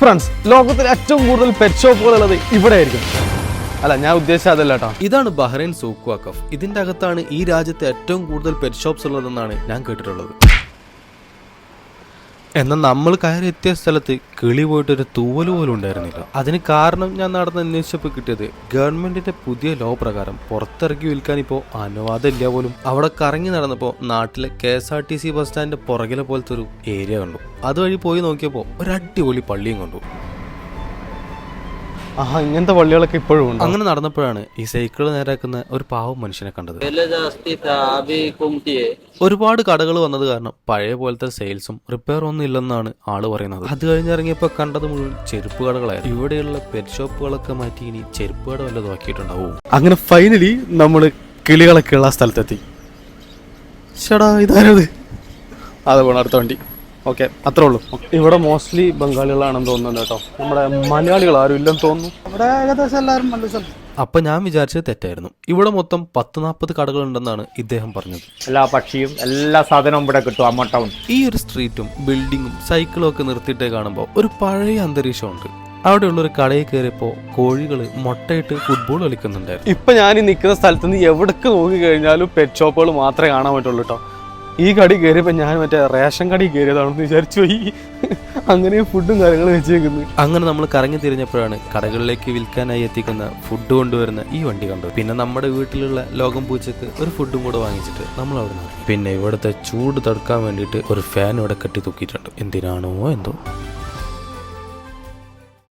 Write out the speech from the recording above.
Friends, ലോകത്തിൽ ഏറ്റവും കൂടുതൽ പെറ്റ് ഷോപ്പുകൾ ഉള്ളത് ഇവിടെ ആയിരിക്കും. അല്ല, ഞാൻ ഉദ്ദേശിച്ചത് അതല്ല കേട്ടോ. ഇതാണ് ബഹ്റൈൻ സൂഖ് വാഖഫ്. ഇതിന്റെ അകത്താണ് ഈ രാജ്യത്തെ ഏറ്റവും കൂടുതൽ പെറ്റ് ഷോപ്സ് ഉള്ളതെന്നാണ് ഞാൻ കേട്ടിട്ടുള്ളത്. എന്നാൽ നമ്മൾ കയറി എത്തിയ സ്ഥലത്ത് കിളി പോയിട്ടൊരു തൂവൽ പോലും ഉണ്ടായിരുന്നില്ല. അതിന് കാരണം ഞാൻ നടന്ന് അന്വേഷിച്ചപ്പോൾ കിട്ടിയത് ഗവൺമെന്റിന്റെ പുതിയ ലോ പ്രകാരം പുറത്തിറക്കി വിൽക്കാൻ ഇപ്പോൾ അനുവാദമില്ല പോലും. അവിടെ കറങ്ങി നടന്നപ്പോൾ നാട്ടിലെ KSRTC ബസ് സ്റ്റാൻഡിന്റെ പുറകിലെ പോലത്തെ ഒരു ഏരിയ കണ്ടു. അതുവഴി പോയി നോക്കിയപ്പോൾ ഒരു അടിപൊളി പള്ളിയും കണ്ടു. ഇങ്ങനത്തെ പള്ളികളൊക്കെ ഇപ്പോഴും ഉണ്ട്. അങ്ങനെ നടന്നപ്പോഴാണ് ഈ സൈക്കിൾ നേരാക്കുന്ന ഒരു പാവം മനുഷ്യനെ കണ്ടത്. ഒരുപാട് കടകൾ വന്നത് കാരണം പഴയ പോലത്തെ സെയിൽസും റിപ്പയർ ഒന്നും ഇല്ലെന്നാണ് ആള് പറയുന്നത്. അത് കഴിഞ്ഞിറങ്ങിയപ്പോ കണ്ടത് മുഴുവൻ ചെരുപ്പ് കടകളായിരുന്നു. ഇവിടെയുള്ള പെറ്റ് ഷോപ്പുകളൊക്കെ മാറ്റി ഇനി ചെരുപ്പ് കട വല്ലതും ആക്കിയിട്ടുണ്ടാവും. അങ്ങനെ ഫൈനലി നമ്മള് കിളികളൊക്കെ ഉള്ള സ്ഥലത്തെത്തി. ചേടാ, ഇതാരത്? അത് പോണം അടുത്ത വണ്ടി. ഓക്കെ, അത്രേ ഉള്ളൂ. ഇവിടെ മോസ്റ്റ്ലി ബംഗാളികളാണെന്ന് തോന്നുന്നുണ്ട് കേട്ടോ. നമ്മുടെ മലയാളികൾ ആരും ഇല്ലെന്ന് തോന്നുന്നു. ഇവിടെ ഏകദേശം എല്ലാവരും നല്ല സ്ഥലം. അപ്പൊ ഞാൻ വിചാരിച്ചത് തെറ്റായിരുന്നു. ഇവിടെ മൊത്തം 10-40 കടകൾ ഉണ്ടെന്നാണ് ഇദ്ദേഹം പറഞ്ഞത്. എല്ലാ പക്ഷിയും എല്ലാ സാധനവും ഇവിടെ കിട്ടും. അമ്മ ടൗൺ ഈ ഒരു സ്ട്രീറ്റും ബിൽഡിങ്ങും സൈക്കിളും ഒക്കെ നിർത്തിയിട്ടേ കാണുമ്പോൾ ഒരു പഴയ അന്തരീക്ഷമുണ്ട്. അവിടെയുള്ളൊരു കടയിൽ കയറിയപ്പോ കോഴികള് മുട്ടയിട്ട് ഫുട്ബോൾ കളിക്കുന്നുണ്ടായിരുന്നു. ഇപ്പൊ ഞാൻ ഈ നിൽക്കുന്ന സ്ഥലത്ത് നിന്ന് എവിടേക്ക് നോക്കി കഴിഞ്ഞാലും പെറ്റ് ഷോപ്പുകൾ മാത്രമേ കാണാൻ പറ്റുള്ളൂ കേട്ടോ. ഈ കടി കയറിയപ്പോ ഞാൻ മറ്റേ റേഷൻ കടി കയറിയതാണെന്ന് വിചാരിച്ചു പോയി. അങ്ങനെ ഫുഡും കാര്യങ്ങളും വെച്ചേക്കുന്നു. അങ്ങനെ നമ്മൾ കറങ്ങി തിരിഞ്ഞപ്പോഴാണ് കടകളിലേക്ക് വിൽക്കാനായി എത്തിക്കുന്ന ഫുഡ് കൊണ്ടുവരുന്ന ഈ വണ്ടി കണ്ടത്. പിന്നെ നമ്മുടെ വീട്ടിലുള്ള ലോകം പൂച്ചക്ക് ഒരു ഫുഡും കൂടെ വാങ്ങിച്ചിട്ട് നമ്മൾ അവിടെ നിന്ന്. പിന്നെ ഇവിടുത്തെ ചൂട് തടുക്കാൻ വേണ്ടിയിട്ട് ഒരു ഫാൻ ഇവിടെ കെട്ടി തൂക്കിയിട്ടുണ്ട്. എന്തിനാണോ എന്തോ.